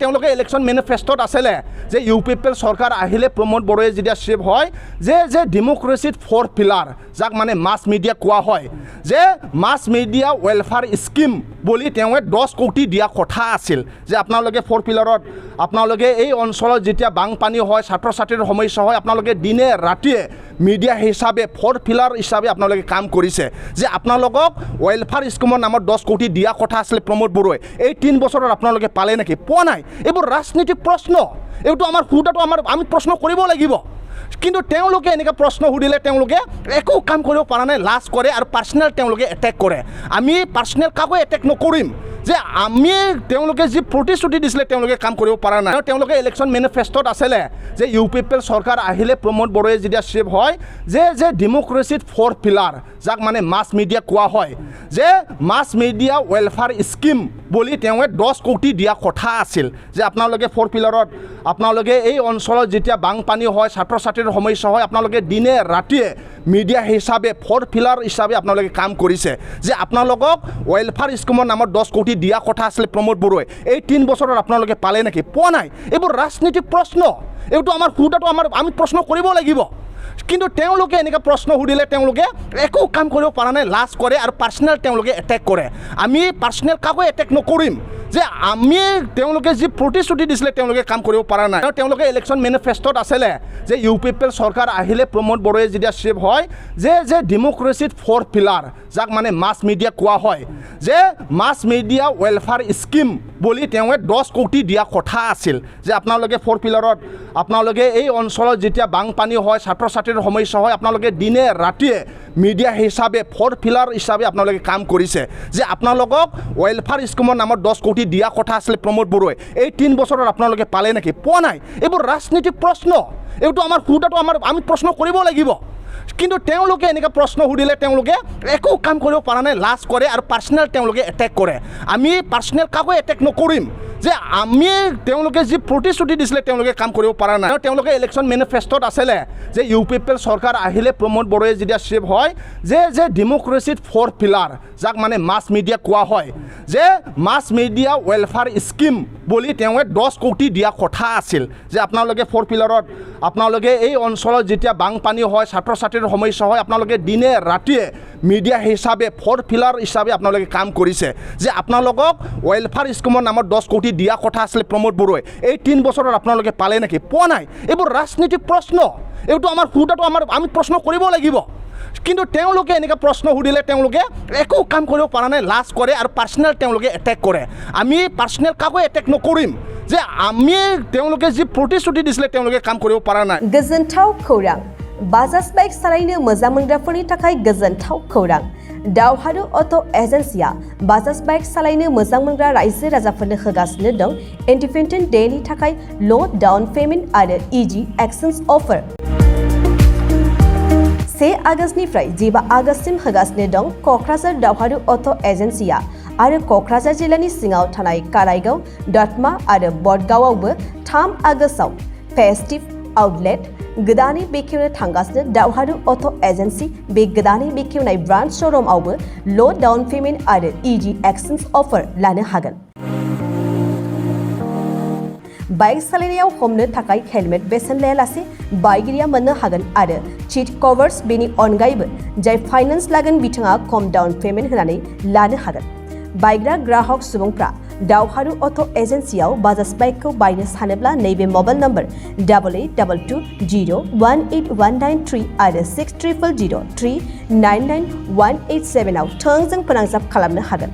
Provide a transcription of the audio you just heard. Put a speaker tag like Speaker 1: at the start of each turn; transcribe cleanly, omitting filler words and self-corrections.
Speaker 1: তেওঁলোকে ইলেকশ্যন মেনিফেষ্টত আছিলে যে UPPL চৰকাৰ আহিলে প্ৰমোদ বড়োৱে যেতিয়া চিফ হয় যে ডেমক্ৰেচিত 4 পিলাৰ যাক মানে মাছ মিডিয়া কোৱা হয় যে মাছ মিডিয়া ৱেলফেয়াৰ স্কিম বুলি তেওঁৱে 10 কোটি দিয়া কথা আছিল যে আপোনালোকে 4 পিলাৰত আপোনালোকে এই অঞ্চলত যেতিয়া বানপানী হয় ছাত্ৰ ছাত্ৰীৰ সমস্যা হয় আপোনালোকে দিনে ৰাতিয়ে মিডিয়া হিচাপে 4 পিলাৰ হিচাপে আপোনালোকে কাম কৰিছে যে আপোনালোকক ৱেলফেয়াৰ স্কিমৰ নামত 10 কোটি দিয়া কথা আছিল প্ৰমোদ বড়োৱে এই 3 বছৰত আপোনালোকে পালে নেকি পোৱা নাই এইবোৰ ৰাজনীতিক প্ৰশ্ন এইটো আমাৰ ফুটাটো আমি প্ৰশ্ন কৰিব লাগিব কিন্তু তেওঁলোকে এনেকা প্ৰশ্ন সুধিলে তেওঁলোকে একো কাম কৰিব পৰা নাই লাজ কৰে আৰু পাৰ্সোনাল তেওঁলোকে এটেক কৰে আমি পাৰ্সোনাল কাকো এটেক নকৰিম যে আমি তেওঁলোকে যি প্ৰতিশ্ৰুতি দিছিলে তেওঁলোকে কাম কৰিব পৰা নাই তেওঁলোকে ইলেকশ্যন মেনিফেষ্টত আছিলে যে UPPL চৰকাৰ আহিলে প্ৰমোদ বড়োৱে যেতিয়া চিফ হয় যে ডেমক্ৰেচিত 4 পিলাৰ যাক মানে মাছ মিডিয়া কোৱা হয় যে মাছ মিডিয়া ৱেলফেয়াৰ স্কিম বুলি তেওঁৱে 10 কোটি দিয়া কথা আছিল যে আপোনালোকে 4 পিলাৰত আপোনালোকে এই অঞ্চলত যেতিয়া বানপানী হয় ছাত্ৰ ছাত্ৰীৰ সমস্যা হয় আপোনালোকে দিনে ৰাতিয়ে মিডিয়া হিচাপে 4 পিলাৰ হিচাপে আপোনালোকে কাম কৰিছে যে আপোনালোকক ৱেলফেয়াৰ স্কিমৰ নামত 10 কোটি দিয়া কথা আছিল প্ৰমোদ বড়োৱে এই 3 বছৰত আপোনালোকে পালে নেকি পোৱা নাই এইবোৰ ৰাজনীতিক প্ৰশ্ন এইটো আমাৰ ফুটাটো আমি প্ৰশ্ন কৰিব লাগিব কিন্তু তেওঁলোকে এনেকা প্ৰশ্ন সুধিলে তেওঁলোকে একো কাম কৰিব পৰা নাই লাজ কৰে আৰু পাৰ্সোনাল তেওঁলোকে এটেক কৰে আমি পাৰ্সোনাল কাকো এটেক নকৰিম যে আমি তেওঁলোকে যি প্ৰতিশ্ৰুতি দিছিলে তেওঁলোকে কাম কৰিব পৰা নাই তেওঁলোকে ইলেকশ্যন মেনিফেষ্টত আছিলে যে UPPL চৰকাৰ আহিলে প্ৰমোদ বড়োৱে যেতিয়া চিফ হয় যে ডেমক্ৰেচিত 4 পিলাৰ যাক মানে মাছ মিডিয়া কোৱা হয় যে মাছ মিডিয়া ৱেলফেয়াৰ স্কিম বুলি তেওঁৱে 10 কোটি দিয়া কথা আছিল যে আপোনালোকে 4 পিলাৰত আপোনালোকে এই অঞ্চলত যেতিয়া বানপানী হয় ছাত্ৰ ছাত্ৰীৰ সমস্যা হয় আপোনালোকে দিনে ৰাতিয়ে মিডিয়া হিচাপে 4 পিলাৰ হিচাপে আপোনালোকে কাম কৰিছে যে আপোনালোকক ৱেলফেয়াৰ স্কিমৰ নামত 10 কোটি দিয়া কথা আছিল প্ৰমোদ বড়োৱে এই 3 বছৰত আপোনালোকে পালে নেকি পোৱা নাই এইবোৰ ৰাজনীতিক প্ৰশ্ন এইটো আমাৰ ফুটাটো আমি প্ৰশ্ন কৰিব লাগিব কিন্তু তেওঁলোকে এনেকা প্ৰশ্ন সুধিলে তেওঁলোকে একো কাম কৰিব পৰা নাই লাজ কৰে আৰু পাৰ্সোনাল তেওঁলোকে এটেক কৰে আমি পাৰ্সোনাল কাকো এটেক নকৰিম যে আমি তেওঁলোকে যি প্ৰতিশ্ৰুতি দিছিলে তেওঁলোকে কাম কৰিব পৰা নাই তেওঁলোকে ইলেকশ্যন মেনিফেষ্টত আছিলে যে UPPL চৰকাৰ আহিলে প্ৰমোদ বড়োৱে যেতিয়া চিফ হয় যে ডেমক্ৰেচিত 4 পিলাৰ যাক মানে মাছ মিডিয়া কোৱা হয় যে মাছ মিডিয়া ৱেলফেয়াৰ স্কিম বুলি তেওঁৱে 10 কোটি দিয়া কথা আছিল যে আপোনালোকে 4 পিলাৰত আপোনালোকে এই অঞ্চলত যেতিয়া বানপানী হয় ছাত্ৰ ছাত্ৰীৰ সমস্যা হয় আপোনালোকে দিনে ৰাতিয়ে মিডিয়া হিচাপে 4 পিলাৰ হিচাপে আপোনালোকে কাম কৰিছে যে আপোনালোকক ৱেলফেয়াৰ স্কিমৰ নামত 10 কোটি দিয়া কথা আছিল প্ৰমোদ বড়োৱে এই 3 বছৰত আপোনালোকে পালে নেকি পোৱা নাই এইবোৰ ৰাজনীতিক প্ৰশ্ন এইটো আমাৰ ফুটাটো আমি প্ৰশ্ন কৰিব লাগিব কিন্তু তেওঁলোকে এনেকা প্ৰশ্ন সুধিলে তেওঁলোকে একো কাম কৰিব পৰা নাই লাজ কৰে আৰু পাৰ্সোনাল তেওঁলোকে এটেক কৰে আমি পাৰ্সোনাল কাকো এটেক নকৰিম যে আমি তেওঁলোকে যি প্ৰতিশ্ৰুতি দিছিলে তেওঁলোকে কাম কৰিব পৰা নাই
Speaker 2: गोजोनथाव खौरां बाजाज बाइक सालायनो मोजां मोनग्राफोरनि थाखाय गोजोनथाव खौरां दावहारु अट' एजेन्सिया बाजाज बाइक सालायनो मोजां मोनग्रा रायजो राजाफोरनो होगासिनो दं इन्डिपेन्डेन्ट डेनि थाखाय ल' डाउन पेमेन्ट आरो इजि एक्सचेन्ज अफार 1 आगस्तनिफ्राय 15 आगस्तसिम होगासिनो दं क'क्राझार दावहारु अट' एजेन्सिया आरो क'क्राझार जिल्लानि सिङाव थानाय काराइगाव दतमा आरो बडगावआवबो 3 आगस्टआव फेस्टिभ आउटलेट गोदानै बेखेवनो थांगासिनो दावहारु अट' एजेन्सि बे गोदानै बेखेवनाय ब्रान्च श'रुमआवबो ल' डाउन पेमेन्ट आरो इजि एक्सचेन्ज अफार लानो हागोन बाइक सालायनायाव हमनो थाखाय हेलमेट बेसेन लायालासे बाइकगिरिया मोननो हागोन आरो सीट कभार्स बेनि अनगायैबो जाय फाइनान्स लागोन बिथाङा खम डाउन पेमेन्ट होनानै लानो हागोन बायग्रा ग्राहक सुबुंफ्रा दावहारु अट' एजेन्सियाव बाजाज बाइकखौ बायनो सानोब्ला नैबे मबाइल नम्बर 8822018193 आरो 6300399187 आव थोंजों फोनांजाब खालामनो हागोन